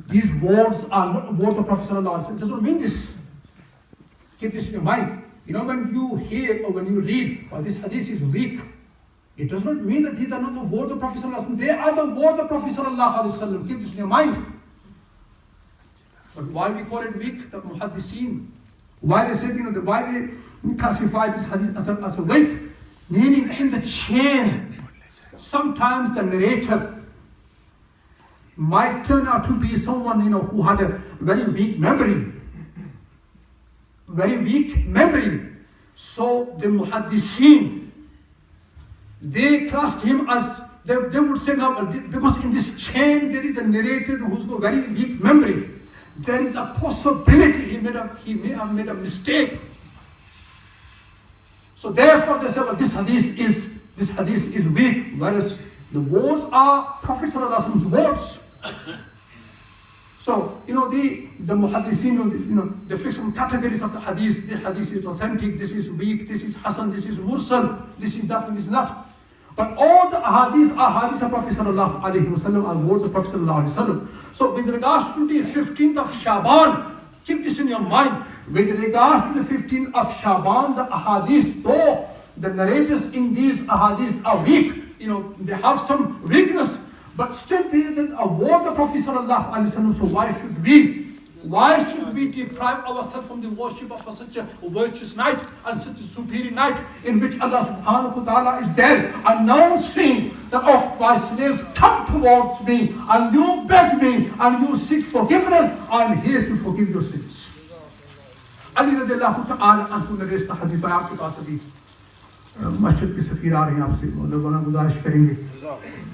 These words are not words of Prophet sallallahu alaihi wasallam. It doesn't mean this. Keep this in your mind. You know, when you hear or when you read, this hadith is weak, it does not mean that these are not the words of Prophet sallallahu alaihi wasallam. They are the words of Prophet sallallahu alaihi wasallam. Keep this in your mind. But why we call it weak? The muhaddiseen. Why they say, why they classify this hadith as a weak? Meaning in the chain. Sometimes the narrator might turn out to be someone, who had a very weak memory. Very weak memory. So the muhaddiseen, they classed him as, they would say, no, because in this chain there is a narrator who's got very weak memory. There is a possibility he may have made a mistake. So therefore they say, well, this hadith is weak, whereas the words are Prophet sallallahu alaihi wasallam's words. So, the muhaddiseen, they fix some categories of the hadith. This hadith is authentic, this is weak, this is hasan, this is mursal, this is that, and this is that. But all the hadiths are hadiths of Prophet sallallahu alaihi wasallam, are words of Prophet sallallahu alaihi wasallam. So with regards to the 15th of Shaban, keep this in your mind. With regards to the 15th of Shaban, the ahadith, though the narrators in these ahadith are weak, they have some weakness, but still they are words of Prophet sallallahu alaihi wasallam. So why should we deprive ourselves from the worship of such a virtuous night and such a superior night in which Allah subhanahu wa ta'ala is there announcing that, oh, my slaves, come towards me and you beg me and you seek forgiveness. I'm here to forgive your sins. Ali radiallahu ta'ala anhu narrates the hadith by आपके पास अभी मस्जिद के सफीर आ रहे हैं आपसे लोगों गुजारिश करेंगे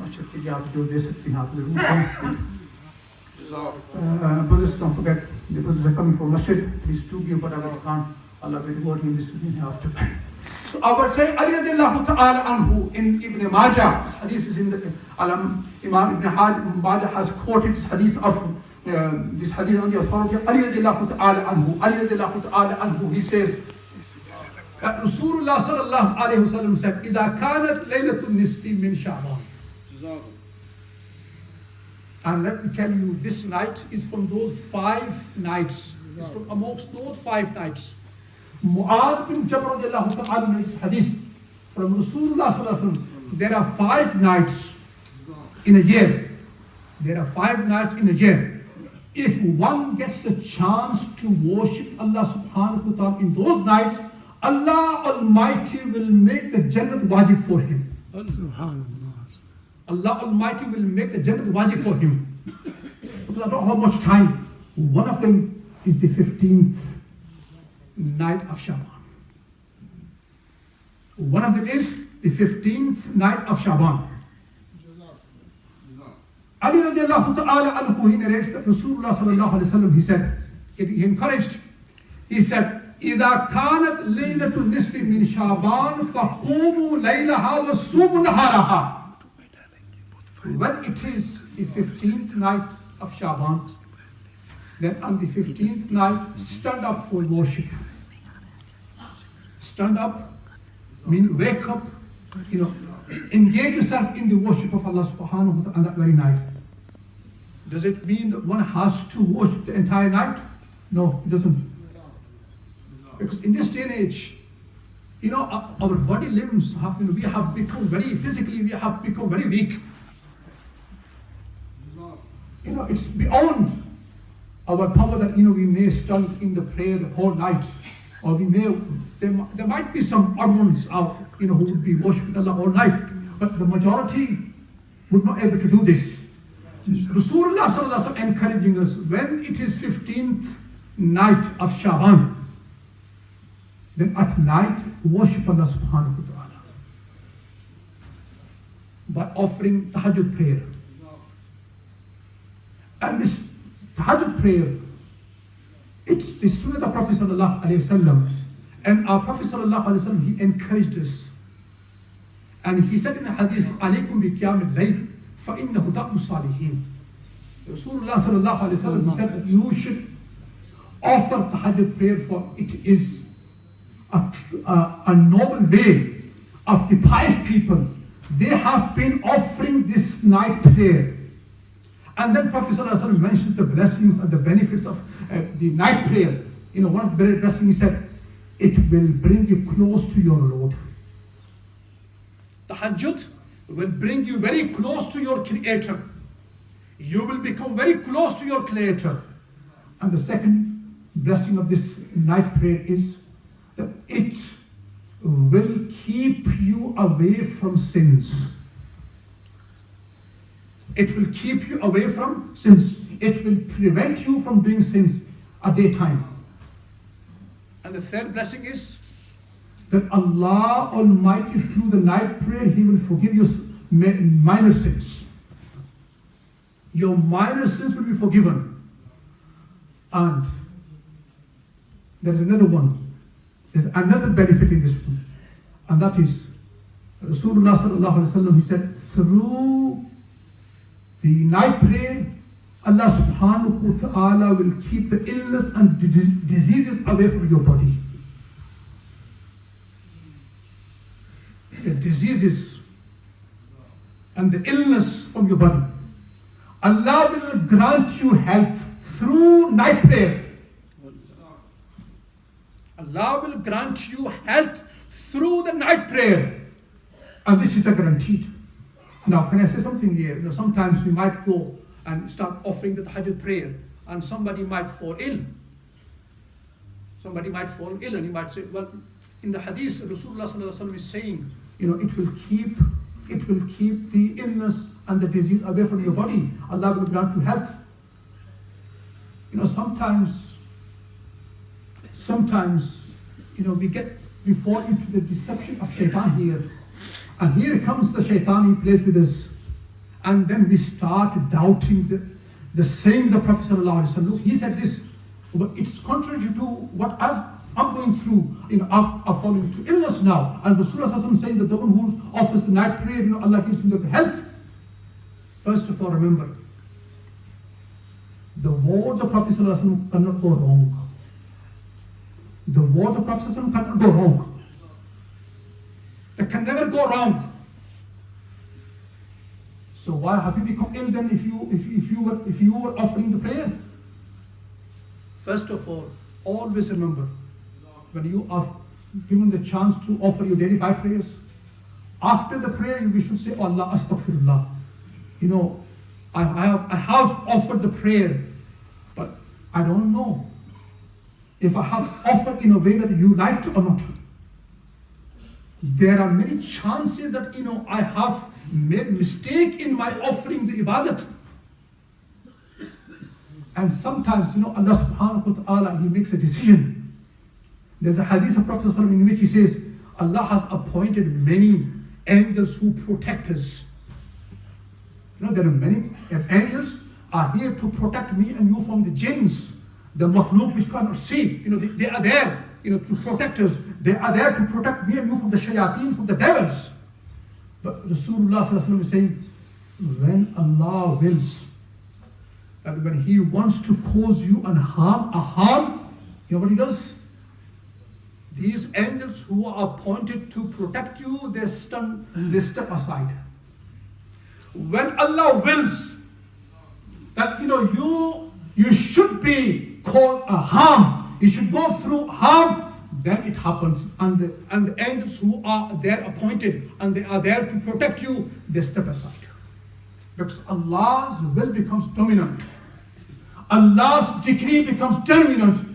मस्जिद के लिए आप जो दे सकते हैं आप जरूर करें. Brothers, don't forget, the brothers are coming for Masjid. Please do give whatever you can. Allah will reward you this after. So I would say, Ali radiallahu ta'ala anhu in Ibn Majah, this hadith is in the Imam Ibn Majah has quoted this hadith on the authority of Ali radiallahu ta'ala anhu. Ali radiallahu ta'ala anhu, he says, Rasulullah sallallahu alayhi wa sallam said, إِذَا كَانَتْ لَيْلَةُ النِّصْفِ مِنْ شَعْبَانَ. And let me tell you, this night is from those 5 nights. It's from amongst those 5 nights. Mu'adh bin Jabal radiallahu ta'ala in this hadith from Rasulullah sallallahu alaihi wasallam, there are 5 nights in a year. There are 5 nights in a year. If one gets the chance to worship Allah subhanahu wa ta'ala in those nights, Allah Almighty will make the Jannat wajib for him. Allah Almighty will make the Jannat wajib for him. Because I don't have much time. One of them is the 15th night of Shaban. One of them is the 15th night of Shaban. Ali radiallahu ta'ala anhu, he narrates that Rasulullah sallallahu alayhi wa sallam, he said, he encouraged, he said, إِذَا كَانَتْ لَيْلَةُ النِّصْفِ مِنْ شَعْبَانَ فَقُومُوا لَيْلَهَا وَصُومُوا نَهَارَهَا. When it is the 15th night of Shaban, then on the 15th night, stand up for worship. Stand up, mean wake up, engage yourself in the worship of Allah subhanahu wa ta'ala on that very night. Does it mean that one has to worship the entire night? No, it doesn't. Because in this day and age, our body limbs have, we have become very, physically, we have become very weak. It's beyond our power that, we may stand in the prayer the whole night. Or there might be some odd ones out, who would be worshipping Allah all night. But the majority would not be able to do this. Rasulullah sallallahu alaihi wasallam encouraging us, when it is 15th night of Shaban, then at night worship Allah subhanahu wa ta'ala by offering tahajjud prayer. And this tahajjud prayer, it's the sunnah of Prophet sallallahu alayhi wasallam. And our Prophet sallallahu alayhi wasallam, he encouraged us. And he said in the hadith, alaykum bi qiyam al-layl fa innahu da'u salihin. Rasulullah sallallahu alayhi wasallam said, you should offer tahajjud prayer, for it is a noble way of the pious people. They have been offering this night prayer. And then Prophet ﷺ mentions the blessings and the benefits of the night prayer. One of the blessings, he said, it will bring you close to your Lord. Tahajjud will bring you very close to your Creator. You will become very close to your Creator. And the second blessing of this night prayer is that it will keep you away from sins. It will keep you away from sins. It will prevent you from doing sins at daytime. And the third blessing is that Allah Almighty, through the night prayer, He will forgive your minor sins. Your minor sins will be forgiven. And there is another one. There's another benefit in this one. And that is Rasulullah sallallahu alaihi wasallam, he said, through the night prayer, Allah subhanahu wa ta'ala will keep the illness and diseases away from your body. The diseases and the illness from your body. Allah will grant you health through night prayer. Allah will grant you health through the night prayer. And this is the guaranteed. Now, can I say something here? Sometimes we might go and start offering the tahajjud prayer, and somebody might fall ill. Somebody might fall ill, and you might say, well, in the hadith, Rasulullah sallallahu alaihi wasallam is saying, it will keep the illness and the disease away from your body. Allah will grant you health. Sometimes, we fall into the deception of shaitan here. And here comes the shaitan, he plays with us. And then we start doubting the sayings of Prophet sallallahu alaihi wasallam. Look, he said this, but it's contrary to what I'm going through. I've fallen into illness now. And Rasulullah sallallahu alaihi wasallam saying that the one who offers the night prayer, Allah gives him the health. First of all, remember, the words of Prophet sallallahu alaihi wasallam cannot go wrong. The words of Prophet sallallahu alaihi wasallam cannot go wrong. It can never go wrong. So why have you become ill then if you were offering the prayer? First of all, always remember, when you are given the chance to offer your daily 5 prayers, after the prayer we should say, oh Allah, astaghfirullah. I have offered the prayer, but I don't know if I have offered in a way that you liked or not. There are many chances that I have made mistake in my offering the ibadat. And sometimes Allah subhanahu wa ta'ala, He makes a decision. There's a hadith of Prophet in which he says, Allah has appointed many angels who protect us. There are many angels are here to protect me and you from the jinns, the makhluk which cannot see. They are there to protect us. They are there to protect me and you from the shayateen, from the devils. But Rasulullah sallallahu alaihi wasallam is saying, when Allah wills, and when He wants to cause you a harm, you know what He does? These angels who are appointed to protect you, they step aside. When Allah wills that you should be called a harm, you should go through harm, then it happens, and the angels who are there appointed and they are there to protect you, they step aside. Because Allah's will becomes dominant. Allah's decree becomes dominant.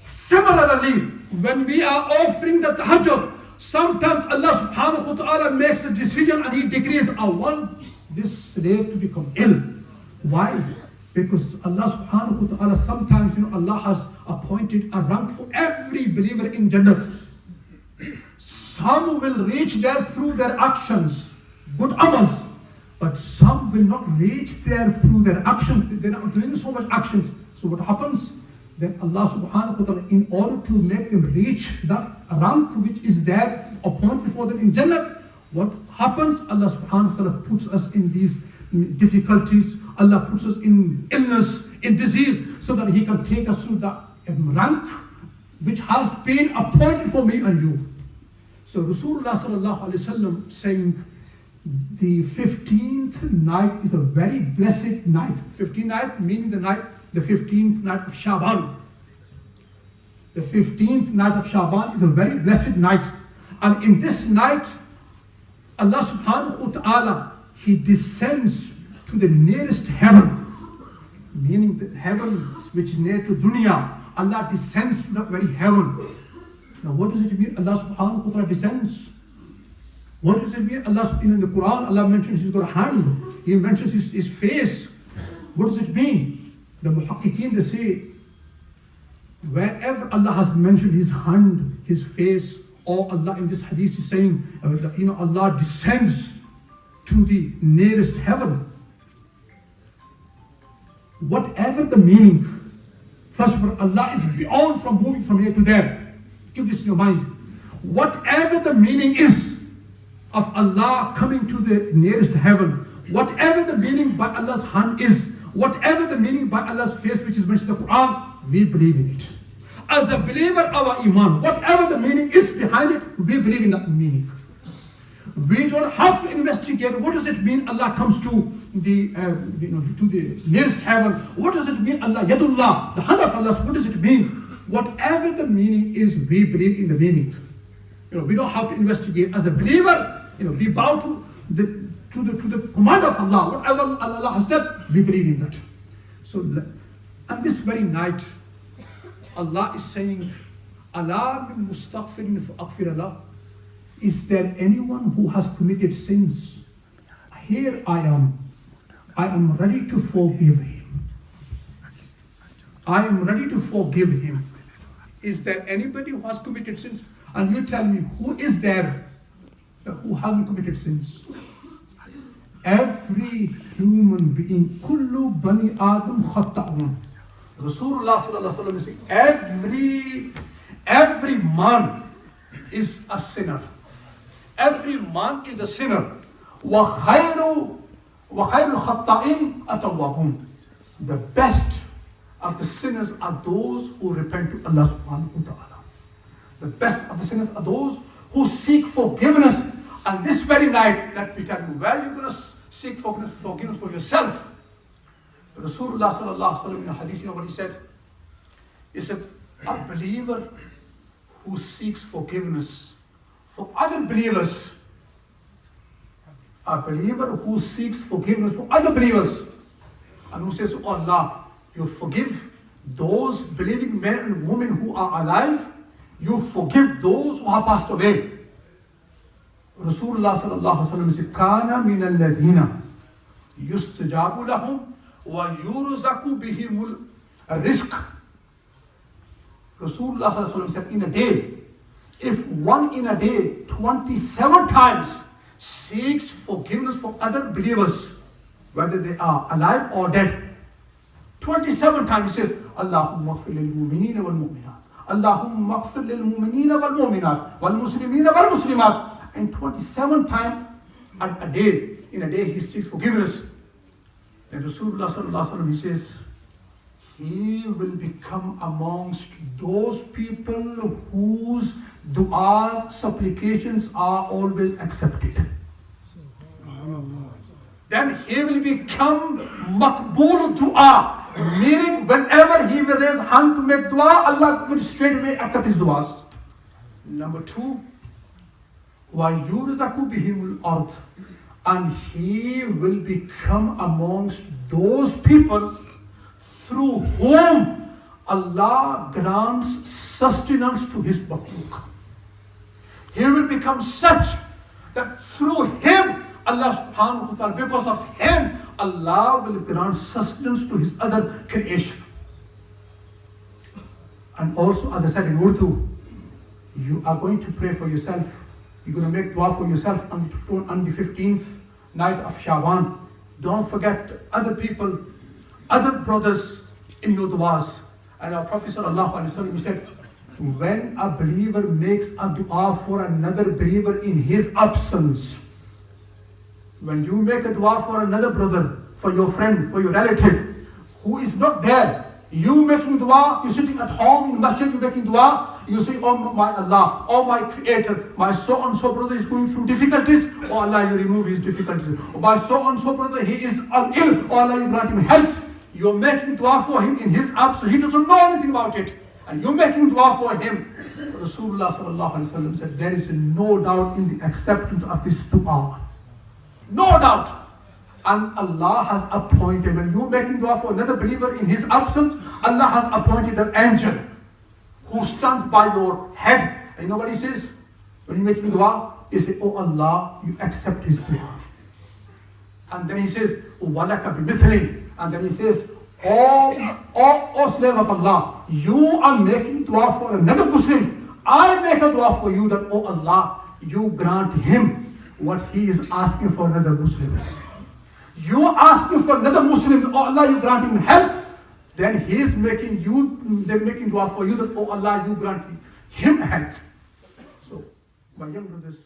Similarly, when we are offering the tahajjud, sometimes Allah subhanahu wa ta'ala makes a decision and He decrees, I want this slave to become ill. Why? Because Allah subhanahu wa ta'ala, sometimes Allah has appointed a rank for every believer in Jannah. Some will reach there through their actions, good amals, but some will not reach there through their actions. They're not doing so much actions. So what happens? Then Allah subhanahu wa ta'ala, in order to make them reach that rank which is there appointed for them in Jannah, what happens? Allah subhanahu wa ta'ala puts us in these difficulties. Allah puts us in illness, in disease, so that He can take us through that rank which has been appointed for me and you. So Rasulullah sallallahu alaihi wasallam saying, the 15th night is a very blessed night. 15th night meaning the 15th night of Shaban. The 15th night of Shaban is a very blessed night. And in this night, Allah subhanahu wa ta'ala, He descends to the nearest heaven, meaning the heaven which is near to dunya. Allah descends to that very heaven. Now what does it mean Allah subhanahu wa ta'ala descends? What does it mean? Allah in the Quran, Allah mentions He's got a hand. He mentions his face. What does it mean? The muhakkikeen, they say, wherever Allah has mentioned His hand, His face, or Allah in this hadith is saying, Allah descends to the nearest heaven. Whatever the meaning, first of all, Allah is beyond from moving from here to there. Keep this in your mind. Whatever the meaning is of Allah coming to the nearest heaven, whatever the meaning by Allah's hand is, whatever the meaning by Allah's face which is mentioned in the Quran, we believe in it. As a believer, our Imam, whatever the meaning is behind it, we believe in that meaning. We don't have to investigate what does it mean Allah comes to the to the nearest heaven. What does it mean Allah Yadullah, the hand of Allah? What does it mean? Whatever the meaning is, we believe in the meaning. We don't have to investigate. As a believer, we bow to the command of Allah. Whatever Allah has said, we believe in that. So, on this very night, Allah is saying, Allah bin mustaghfirin fa'aghfir Allah. Is there anyone who has committed sins? Here I am. I am ready to forgive him. I am ready to forgive him. Is there anybody who has committed sins? And you tell me, who is there who hasn't committed sins? Every human being, kullu bani adam khata'un. Rasulullah sallallahu alaihi wasallam is saying, every man is a sinner. Every man is a sinner. Wa khayru khata'in atawwabun. The best of the sinners are those who repent to Allah subhanahu wa ta'ala. The best of the sinners are those who seek forgiveness. And this very night, let me tell you, where you're going to seek forgiveness for yourself. Rasulullah sallallahu alaihi wasallam in a hadith, you know what he said? He said, a believer who seeks forgiveness for other believers, a believer who seeks forgiveness for other believers, and who says, oh Allah, you forgive those believing men and women who are alive, you forgive those who have passed away. Rasulullah sallallahu alaihi wasallam said, "Kana min alladhina yustajabu lahum wa yurzaku bihimul rizq." Rasulullah sallallahu alaihi wasallam said, in a day, if one in a day 27 times seeks forgiveness for other believers, whether they are alive or dead, 27 times he says, Allahumma ighfir lil mu'minina wal mu'minat, Allahumma ighfir lil mu'minina wal mu'minat, wal muslimina wal muslimat. And 27 times a day, in a day he seeks forgiveness. And Rasulullah sallallahu alaihi wasallam, he says, he will become amongst those people whose du'as, supplications are always accepted. Then he will become makbul du'a, meaning whenever he will raise hand to make dua, Allah will straight away accept his du'as. Number two, وَيُرْزَقُ بِهِمُ الْأَرْضِ, and he will become amongst those people through whom Allah grants sustenance to his makhluk. He will become such that through him, Allah subhanahu wa ta'ala, because of him, Allah will grant sustenance to his other creation. And also, as I said in Urdu, you are going to pray for yourself. You're going to make dua for yourself on the 15th night of Shaban. Don't forget other people, other brothers in your duas. And our Prophet sallallahu alaihi wasallam said, when a believer makes a dua for another believer in his absence, when you make a dua for another brother, for your friend, for your relative, who is not there, You making dua, you're sitting at home in masjid, you're making dua, you say, oh my Allah, oh my creator, my so and so brother is going through difficulties, oh Allah, you remove his difficulties. Oh, my so and so brother, he is ill, oh Allah, you grant him health. You're making dua for him in his absence, he doesn't know anything about it. And you're making dua for him. Rasulullah sallallahu alaihi wasallam said, there is no doubt in the acceptance of this dua. No doubt. And Allah has appointed, when you're making dua for another believer in his absence, Allah has appointed an angel who stands by your head. And you know what he says? When you're making dua, he says, oh Allah, you accept his dua. And then he says, وَلَكَ بِمِثْلٍ. And then he says, oh slave of Allah, you are making dua for another Muslim. I make a dua for you that, oh Allah, you grant him what he is asking for another Muslim. You asking for another Muslim, oh Allah, you grant him health. Then he is making dua for you that, oh Allah, you grant him health. So, my young brothers,